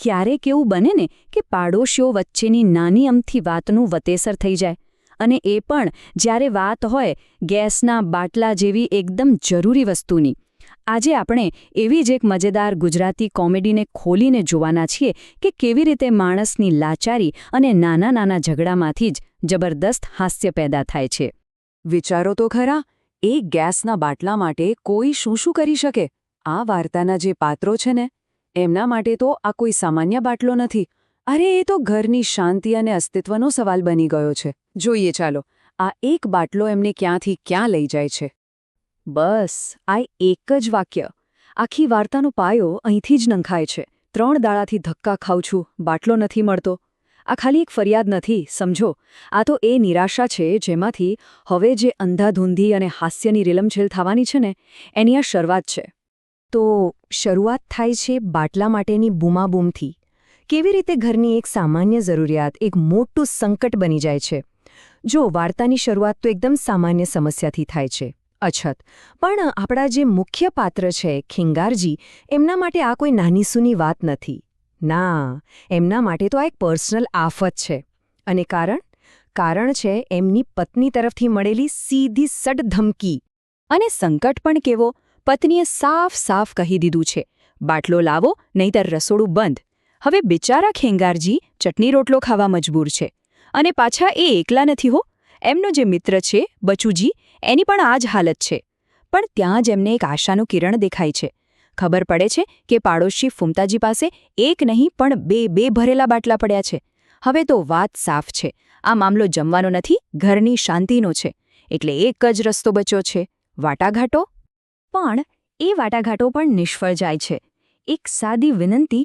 ક્યારેક એવું બને ને કે પાડોશીઓ વચ્ચેની નાની અમથી વાતનું વતેસર થઈ જાય, અને એ પણ જ્યારે વાત હોય ગેસના બાટલા જેવી એકદમ જરૂરી વસ્તુની. આજે આપણે એવી જ એક મજેદાર ગુજરાતી કોમેડીને ખોલીને જોવાના છીએ કે કેવી રીતે માણસની લાચારી અને નાના નાના ઝઘડામાંથી જ જબરદસ્ત હાસ્ય પેદા થાય છે. વિચારો તો ખરા, એક ગેસના બાટલા માટે કોઈ શું શું કરી શકે. આ વાર્તાના જે પાત્રો છે ને, એમના માટે તો આ કોઈ સામાન્ય બાટલો નથી. અરે, એ તો ઘરની શાંતિ અને અસ્તિત્વનો સવાલ બની ગયો છે. જોઈએ ચાલો, આ એક બાટલો એમને ક્યાંથી ક્યાં લઈ જાય છે. બસ આ એક જ વાક્ય આખી વાર્તાનો પાયો અહીંથી જ નંખાય છે. 3 દાડાથી ધક્કા ખાઉં છું, બાટલો નથી મળતો. આ ખાલી એક ફરિયાદ નથી, સમજો. આ તો એ નિરાશા છે જેમાંથી હવે જે અંધાધૂંધી અને હાસ્યની રીલમછેલ થવાની છે ને, એની આ શરૂઆત છે. તો શરૂઆત થાય છે બાટલા માટેની બૂમાબૂમથી. કેવી રીતે ઘરની એક સામાન્ય જરૂરિયાત એક મોટું સંકટ બની જાય છે. જો વાર્તાની શરૂઆત તો એકદમ સામાન્ય સમસ્યાથી થાય છે, અછત. પણ આપણા જે મુખ્ય પાત્ર છે ખેંગારજી, એમના માટે આ કોઈ નાનીસૂની વાત નથી. ના, એમના માટે તો આ એક પર્સનલ આફત છે. અને કારણ છે એમની પત્ની તરફથી મળેલી સીધી સડ ધમકી. અને સંકટ પણ કેવો, પત્નીએ સાફ કહી દીધું છે, બાટલો લાવો નહીંતર રસોડું બંધ. હવે બિચારા ખેંગારજી ચટણી રોટલો ખાવા મજબૂર છે. અને પાછા એ એકલા નથી હો, એમનો જે મિત્ર છે બચુજી, એની પણ આ જ હાલત છે. પણ ત્યાં જ એમને એક આશાનું કિરણ દેખાય છે. ખબર પડે છે કે પાડોશી ફુમતાજી પાસે એક નહીં પણ બે ભરેલા બાટલા પડ્યા છે. હવે તો વાત સાફ છે, આ મામલો જમવાનો નથી, ઘરની શાંતિનો છે. એટલે એક જ રસ્તો બચ્યો છે, વાટાઘાટો. પણ એ વાટાઘાટો પણ નિષ્ફળ જાય છે. એક સાદી વિનંતી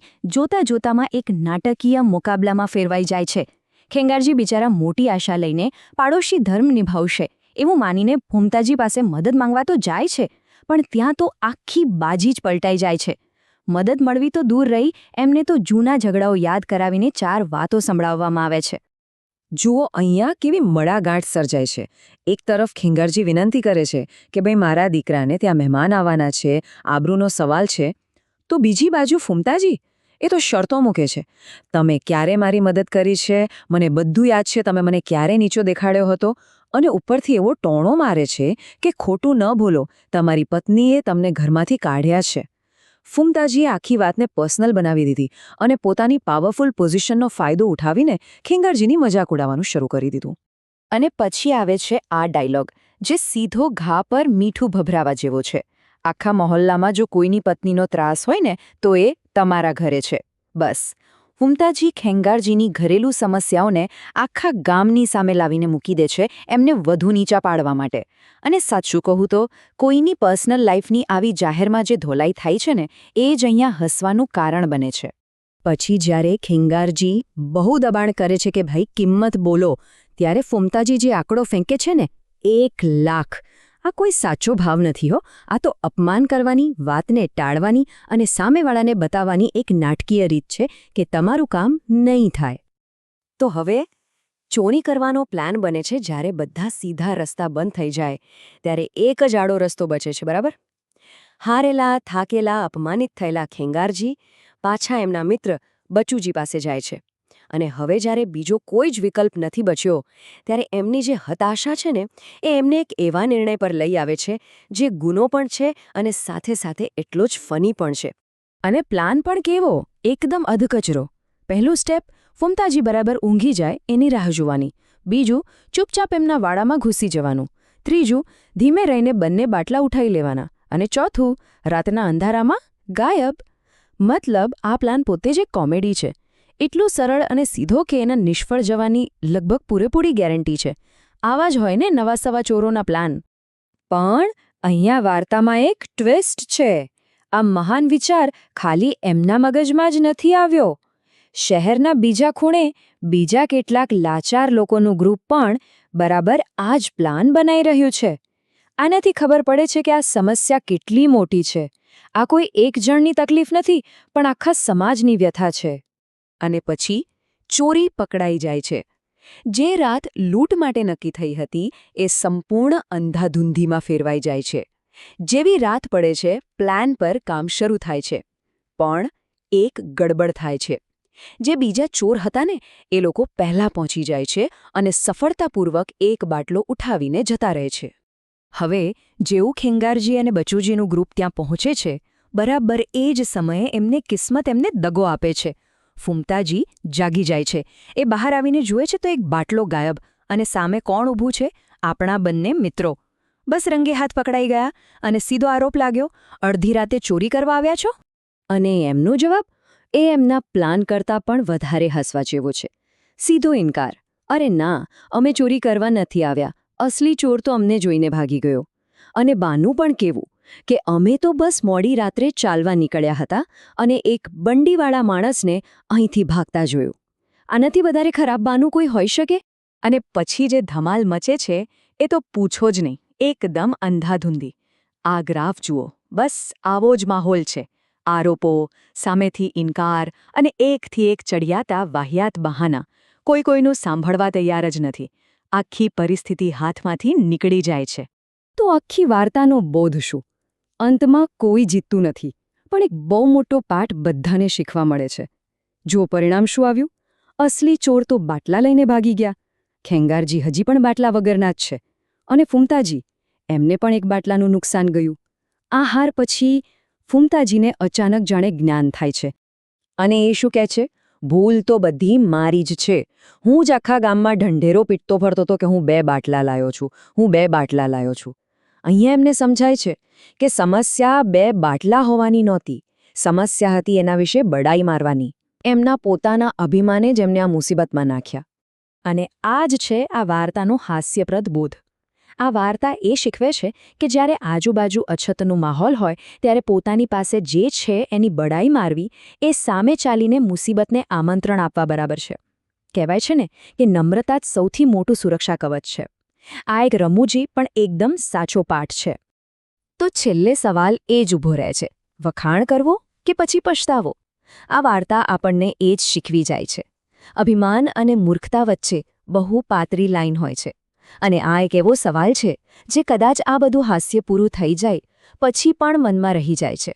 જોતામાં એક નાટકીય મુકાબલામાં ફેરવાઈ જાય છે. ખેંગારજી બિચારા મોટી આશા લઈને પાડોશી ધર્મ નિભાવશે એવું માનીને ફુમતાજી પાસે મદદ માંગવા તો જાય છે, પણ ત્યાં તો આખી બાજી જ પલટાઈ જાય છે. મદદ મળવી તો દૂર રહી, એમને તો જૂના ઝઘડાઓ યાદ કરાવીને 4 વાતો સંભળાવવામાં આવે છે. જુઓ, અહીંયા કેવી મડાગાંઠ સર્જાય છે. એક તરફ ખેંગારજી વિનંતી કરે છે કે ભાઈ મારા દીકરાને ત્યાં મહેમાન આવવાના છે, આબરૂનો સવાલ છે. તો બીજી બાજુ ફુમતાજી એ તો શરતો મૂકે છે. તમે ક્યારે મારી મદદ કરી છે, મને બધું યાદ છે, તમે મને ક્યારે નીચો દેખાડ્યો હતો. અને ઉપરથી એવો ટોણો મારે છે કે ખોટું ન ભૂલો, તમારી પત્નીએ તમને ઘરમાંથી કાઢ્યા છે. ફુમતાજીએ આખી વાતને પર્સનલ બનાવી દીધી અને પોતાની પાવરફુલ પોઝિશનનો ફાયદો ઉઠાવીને ખેંગારજીની મજાક ઉડાવવાનું શરૂ કરી દીધું. અને પછી આવે છે આ ડાયલોગ, જે સીધો ઘા પર મીઠું ભભરાવા જેવો છે. આખા મહોલ્લામાં જો કોઈની પત્નીનો ત્રાસ હોય ને, તો એ તમારા ઘરે છે. બસ, ફુમતાજી ખેંગારજીની ઘરેલું સમસ્યાઓને આખા ગામની સામે લાવીને મૂકી દે છે, એમને વધુ નીચા પાડવા માટે. અને સાચું કહું તો કોઈની પર્સનલ લાઈફની આવી જાહેરમાં જે ધોલાઈ થાય છે ને, એ જ અહીંયા હસવાનું કારણ બને છે. પછી જ્યારે ખેંગારજી બહુ દબાણ કરે છે કે ભાઈ કિંમત બોલો, ત્યારે ફુમતાજી જે આંકડો ફેંકે છે ને, 1 લાખ. આ કોઈ સાચો ભાવ નથી હો, આ તો અપમાન કરવાની, વાતને ટાળવાની અને સામેવાળાને બતાવવાની એક નાટકીય રીત છે કે તમારું કામ નહીં થાય. તો હવે ચોરી કરવાનો પ્લાન બને છે જ્યારે બધા સીધા રસ્તા બંધ થઈ જાય, ત્યારે એક જ આડો રસ્તો બચે છે, બરાબર? હારેલા, થાકેલા, અપમાનિત થયેલા ખેંગારજી પાછા એમના મિત્ર બચુજી પાસે જાય છે. અને હવે જ્યારે બીજો કોઈ જ વિકલ્પ નથી બચ્યો, ત્યારે એમની જે હતાશા છે ને, એ એમને એક એવા નિર્ણય પર લઈ આવે છે જે ગુનો પણ છે અને સાથે એટલો જ ફની પણ છે. અને પ્લાન પણ કેવો, એકદમ અધકચરો. પહેલું સ્ટેપ, ફુમતાજી બરાબર ઊંઘી જાય એની રાહ જોવાની. બીજું, ચૂપચાપ એમના વાડામાં ઘૂસી જવાનું. ત્રીજું, ધીમે રહીને બંને બાટલા ઉઠાવી લેવાના. અને ચોથું, રાતના અંધારામાં ગાયબ. મતલબ આ પ્લાન પોતે જ એક કોમેડી છે. એટલું સરળ અને સીધો કે એના નિષ્ફળ જવાની લગભગ પૂરેપૂરી ગેરંટી છે. આવા જ હોય ને નવા સવા ચોરોના પ્લાન. પણ અહીંયા વાર્તામાં એક ટ્વિસ્ટ છે. આ મહાન વિચાર ખાલી એમના મગજમાં જ નથી આવ્યો. શહેરના બીજા ખૂણે બીજા કેટલાક લાચાર લોકોનું ગ્રુપ પણ બરાબર આ જ પ્લાન બનાવી રહ્યું છે. આનાથી ખબર પડે છે કે આ સમસ્યા કેટલી મોટી છે. આ કોઈ એક જણની તકલીફ નથી, પણ આખા સમાજની વ્યથા છે. અને પછી ચોરી પકડાઈ જાય છે. જે રાત લૂંટ માટે નક્કી થઈ હતી, એ સંપૂર્ણ અંધાધૂંધીમાં ફેરવાઈ જાય છે. જેવી રાત પડે છે, પ્લાન પર કામ શરૂ થાય છે. પણ એક ગડબડ થાય છે. જે બીજા ચોર હતા ને એ લોકો પહેલા પહોંચી જાય છે અને સફળતાપૂર્વક એક બાટલો ઉઠાવીને જતા રહે છે. હવે જેવું ખેંગારજી અને બચુજીનું ગ્રુપ ત્યાં પહોંચે છે બરાબર એ જ સમયે કિસ્મત એમને દગો આપે છે. ફૂમતાજી જાગી જાય છે. એ બહાર આવીને જુએ છે તો એક બાટલો ગાયબ અને સામે કોણ ઊભું છે? આપણા બંને મિત્રો. બસ રંગે હાથ પકડાઈ ગયા અને સીધો આરોપ લાગ્યો, અડધી રાતે ચોરી કરવા આવ્યા છો? અને એમનો જવાબ એ એમના પ્લાન કરતાં પણ વધારે હસવા જેવો છે. સીધો ઇનકાર. અરે ના, અમે ચોરી કરવા નથી આવ્યા. અસલી ચોર તો અમને જોઈને ભાગી ગયો. અને બાનું પણ કેવું કે અમે તો બસ મોડી રાત્રે ચાલવા નીકળ્યા હતા અને એક બંડીવાળા માણસને અહીંથી ભાગતા જોયું. આનાથી વધારે ખરાબ બાનું કોઈ હોઈ શકે? અને પછી જે ધમાલ મચે છે એ તો પૂછો જ નહીં. એકદમ અંધાધૂંધી. આ ગ્રાફ જુઓ, બસ આવો જ માહોલ છે. આરોપો, સામેથી ઇનકાર અને એકથી એક ચડિયાતા વાહિયાત બહાના. કોઈનું સાંભળવા તૈયાર જ નથી. આખી પરિસ્થિતિ હાથમાંથી નીકળી જાય છે. તો આખી વાર્તાનો બોધ શું? અંતમાં કોઈ જીતતું નથી, પણ એક બહુ મોટો પાઠ બધાને શીખવા મળે છે. જો પરિણામ શું આવ્યું? અસલી ચોર તો બાટલા લઈને ભાગી ગયા. ખેંગારજી હજી પણ બાટલા વગરના જ છે. અને ફૂમતાજી, એમને પણ એક બાટલાનું નુકસાન ગયું. આ હાર પછી ફૂમતાજીને અચાનક જાણે જ્ઞાન થાય છે. અને એ શું કહે છે? ભૂલ તો બધી મારી જ છે. હું જ આખા ગામમાં ઢંઢેરો પીટતો ફરતો હતો કે હું 2 બાટલા લાયો છું, હું 2 બાટલા લાયો છું. અહીંયા એમને સમજાય છે કે સમસ્યા 2 બાટલા હોવાની નહોતી. સમસ્યા હતી એના વિશે બડાઈ મારવાની. એમના પોતાના અભિમાને જ એમને આ મુસીબતમાં નાખ્યા. અને આ જ છે આ વાર્તાનો હાસ્યપ્રદ બોધ. આ વાર્તા એ શીખવે છે કે જ્યારે આજુબાજુ અછતનો માહોલ હોય ત્યારે પોતાની પાસે જે છે એની બડાઈ મારવી એ સામે ચાલીને મુસીબતને આમંત્રણ આપવા બરાબર છે. કહેવાય છે ને કે નમ્રતા જ સૌથી મોટું સુરક્ષા કવચ છે. આ એક રમૂજી પણ એકદમ સાચો પાઠ છે. તો છેલ્લે સવાલ એ જ ઊભો રહે છે, વખાણ કરવો કે પછી પછતાવો? આ વાર્તા આપણને એ જ શીખવી જાય છે. અભિમાન અને મૂર્ખતા વચ્ચે બહુ પાતળી લાઈન હોય છે. અને આ એક એવો સવાલ છે જે કદાચ આ બધું હાસ્ય પૂરું થઈ જાય પછી પણ મનમાં રહી જાય છે.